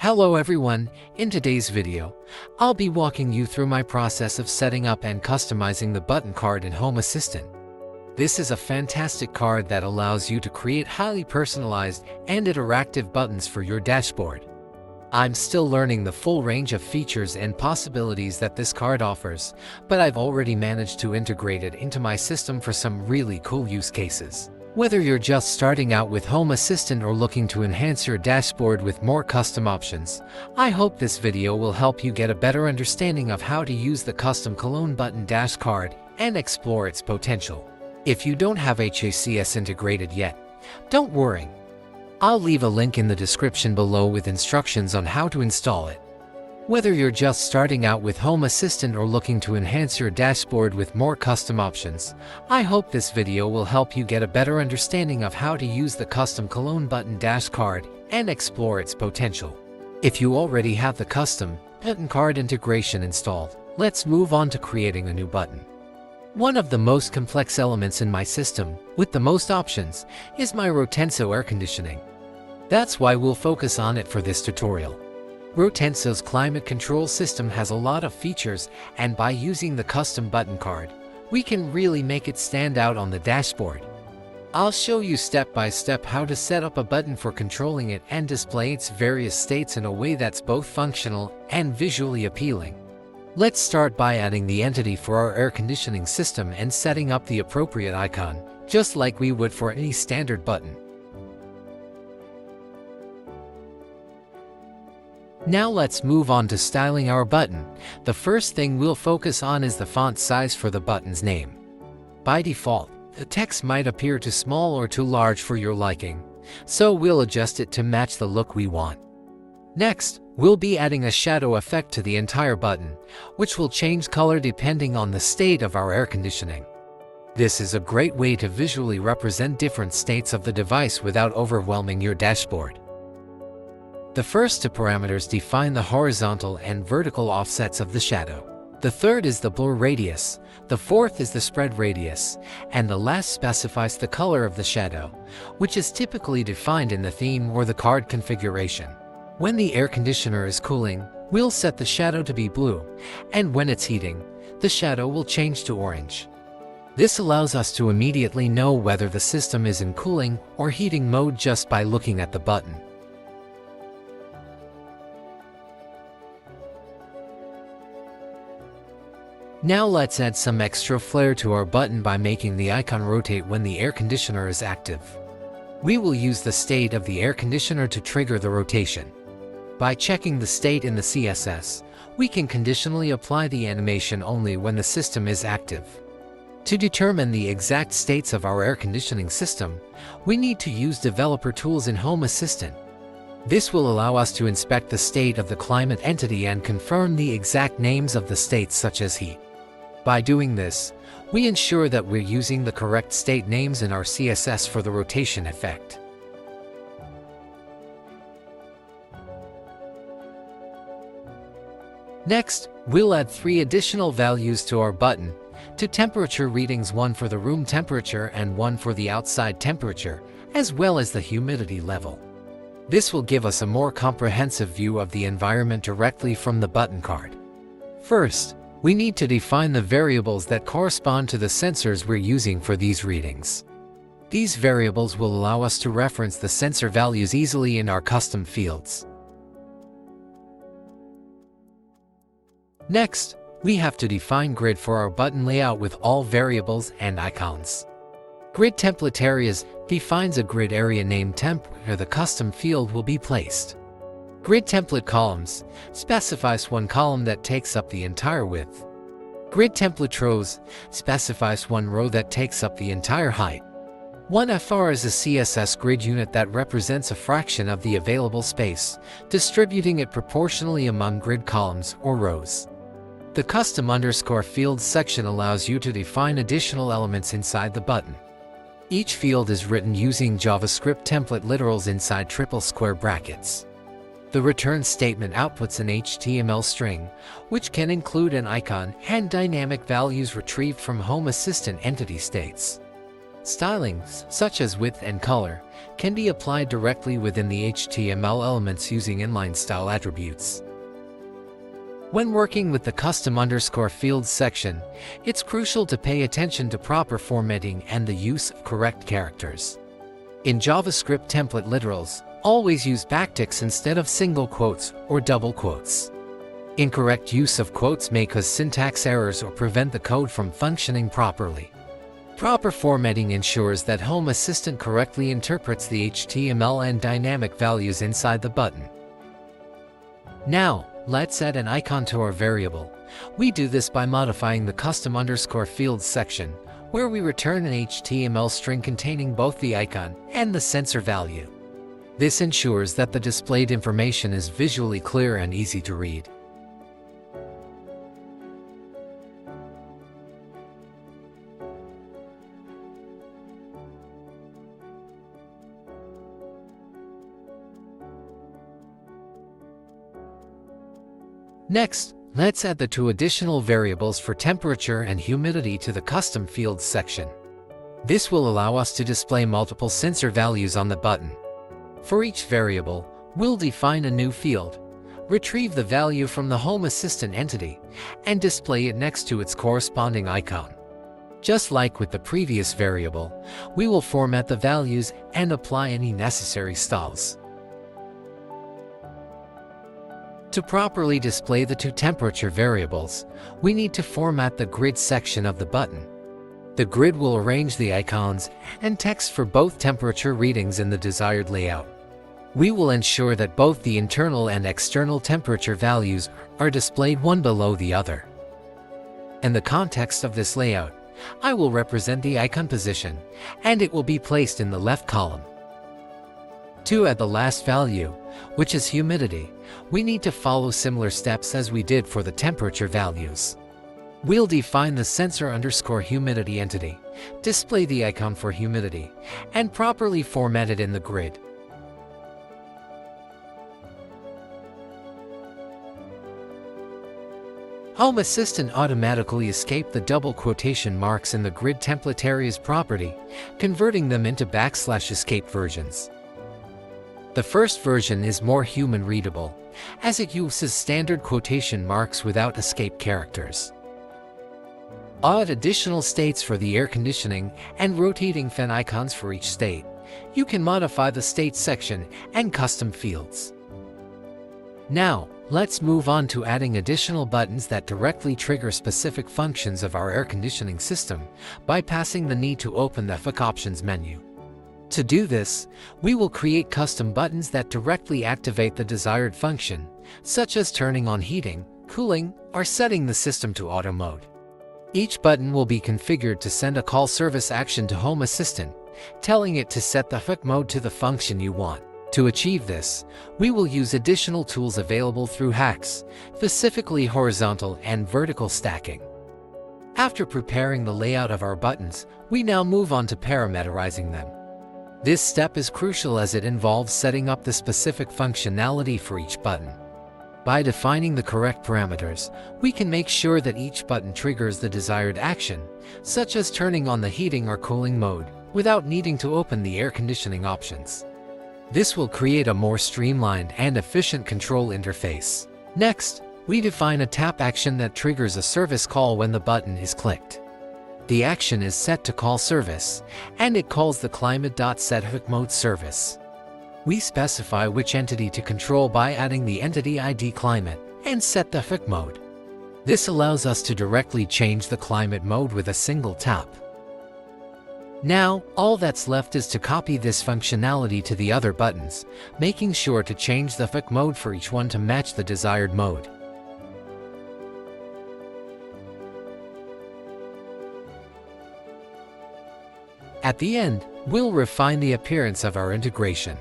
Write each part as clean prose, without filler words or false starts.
Hello everyone, in today's video, I'll be walking you through my process of setting up and customizing the button card in Home Assistant. This is a fantastic card that allows you to create highly personalized and interactive buttons for your dashboard. I'm still learning the full range of features and possibilities that this card offers, but I've already managed to integrate it into my system for some really cool use cases. Whether you're just starting out with Home Assistant or looking to enhance your dashboard with more custom options, I hope this video will help you get a better understanding of how to use the custom Cologne button dash card and explore its potential. If you don't have HACS integrated yet, don't worry. I'll leave a link in the description below with instructions on how to install it. Whether you're just starting out with Home Assistant or looking to enhance your dashboard with more custom options, I hope this video will help you get a better understanding of how to use the custom Cologne button dash card and explore its potential. If you already have the custom button card integration installed, let's move on to creating a new button. One of the most complex elements in my system, with the most options, is my Rotenso air conditioning. That's why we'll focus on it for this tutorial. Rotenso's climate control system has a lot of features, and by using the custom button card, we can really make it stand out on the dashboard. I'll show you step by step how to set up a button for controlling it and display its various states in a way that's both functional and visually appealing. Let's start by adding the entity for our air conditioning system and setting up the appropriate icon, just like we would for any standard button. Now let's move on to styling our button. The first thing we'll focus on is the font size for the button's name. By default, the text might appear too small or too large for your liking, so we'll adjust it to match the look we want. Next, we'll be adding a shadow effect to the entire button, which will change color depending on the state of our air conditioning. This is a great way to visually represent different states of the device without overwhelming your dashboard. The first two parameters define the horizontal and vertical offsets of the shadow. The third is the blur radius, the fourth is the spread radius, and the last specifies the color of the shadow, which is typically defined in the theme or the card configuration. When the air conditioner is cooling, we'll set the shadow to be blue, and when it's heating, the shadow will change to orange. This allows us to immediately know whether the system is in cooling or heating mode just by looking at the button. Now let's add some extra flair to our button by making the icon rotate when the air conditioner is active. We will use the state of the air conditioner to trigger the rotation. By checking the state in the CSS, we can conditionally apply the animation only when the system is active. To determine the exact states of our air conditioning system, we need to use developer tools in Home Assistant. This will allow us to inspect the state of the climate entity and confirm the exact names of the states such as heat. By doing this, we ensure that we're using the correct state names in our CSS for the rotation effect. Next, we'll add 3 additional values to our button, 2 temperature readings, one for the room temperature and one for the outside temperature, as well as the humidity level. This will give us a more comprehensive view of the environment directly from the button card. First, we need to define the variables that correspond to the sensors we're using for these readings. These variables will allow us to reference the sensor values easily in our custom fields. Next, we have to define grid for our button layout with all variables and icons. Grid template areas defines a grid area named temp where the custom field will be placed. Grid template columns specifies one column that takes up the entire width. Grid template rows specifies one row that takes up the entire height. One FR is a CSS grid unit that represents a fraction of the available space, distributing it proportionally among grid columns or rows. The custom underscore fields section allows you to define additional elements inside the button. Each field is written using JavaScript template literals inside triple square brackets. The return statement outputs an HTML string, which can include an icon and dynamic values retrieved from Home Assistant entity states. Stylings, such as width and color, can be applied directly within the HTML elements using inline style attributes. When working with the custom_fields section, it's crucial to pay attention to proper formatting and the use of correct characters. In JavaScript template literals, always use backticks instead of single quotes or double quotes. Incorrect use of quotes may cause syntax errors or prevent the code from functioning properly. Proper formatting ensures that Home Assistant correctly interprets the HTML and dynamic values inside the button. Now, let's add an icon to our variable. We do this by modifying the custom_fields section, where we return an HTML string containing both the icon and the sensor value. This ensures that the displayed information is visually clear and easy to read. Next, let's add the two additional variables for temperature and humidity to the custom fields section. This will allow us to display multiple sensor values on the button. For each variable, we'll define a new field, retrieve the value from the Home Assistant entity, and display it next to its corresponding icon. Just like with the previous variable, we will format the values and apply any necessary styles. To properly display the two temperature variables, we need to format the grid section of the button. The grid will arrange the icons and text for both temperature readings in the desired layout. We will ensure that both the internal and external temperature values are displayed one below the other. In the context of this layout, I will represent the icon position, and it will be placed in the left column. To add the last value, which is humidity, we need to follow similar steps as we did for the temperature values. We'll define the sensor_humidity entity, display the icon for humidity, and properly format it in the grid. Home Assistant automatically escaped the double quotation marks in the grid template areas property, converting them into \escape versions. The first version is more human-readable, as it uses standard quotation marks without escape characters. Add additional states for the air conditioning and rotating fan icons for each state. You can modify the state section and custom fields. Now, let's move on to adding additional buttons that directly trigger specific functions of our air conditioning system, bypassing the need to open the HACS options menu. To do this, we will create custom buttons that directly activate the desired function, such as turning on heating, cooling, or setting the system to auto mode. Each button will be configured to send a call service action to Home Assistant, telling it to set the HACS mode to the function you want. To achieve this, we will use additional tools available through HACS, specifically horizontal and vertical stacking. After preparing the layout of our buttons, we now move on to parameterizing them. This step is crucial as it involves setting up the specific functionality for each button. By defining the correct parameters, we can make sure that each button triggers the desired action, such as turning on the heating or cooling mode, without needing to open the air conditioning options. This will create a more streamlined and efficient control interface. Next, we define a tap action that triggers a service call when the button is clicked. The action is set to call service, and it calls the climate.setHACS service. We specify which entity to control by adding the entity ID climate and set the HACS mode. This allows us to directly change the climate mode with a single tap. Now, all that's left is to copy this functionality to the other buttons, making sure to change the HACS mode for each one to match the desired mode. At the end, we'll refine the appearance of our integration.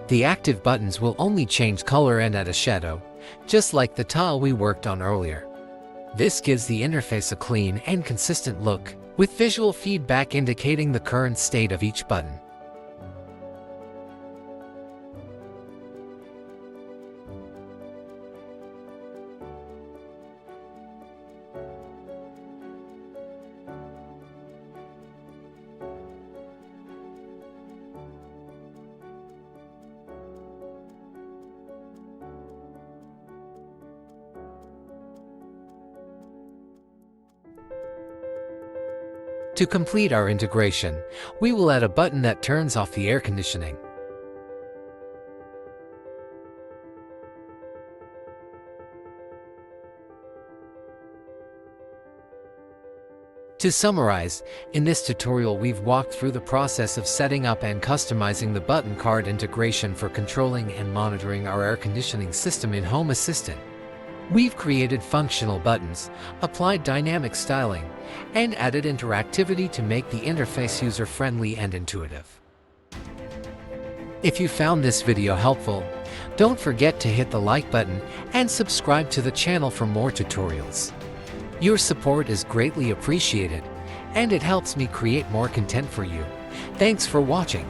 The active buttons will only change color and add a shadow, just like the tile we worked on earlier. This gives the interface a clean and consistent look, with visual feedback indicating the current state of each button. To complete our integration, we will add a button that turns off the air conditioning. To summarize, in this tutorial we've walked through the process of setting up and customizing the button card integration for controlling and monitoring our air conditioning system in Home Assistant. We've created functional buttons, applied dynamic styling, and added interactivity to make the interface user-friendly and intuitive. If you found this video helpful, don't forget to hit the like button and subscribe to the channel for more tutorials. Your support is greatly appreciated, and it helps me create more content for you. Thanks for watching.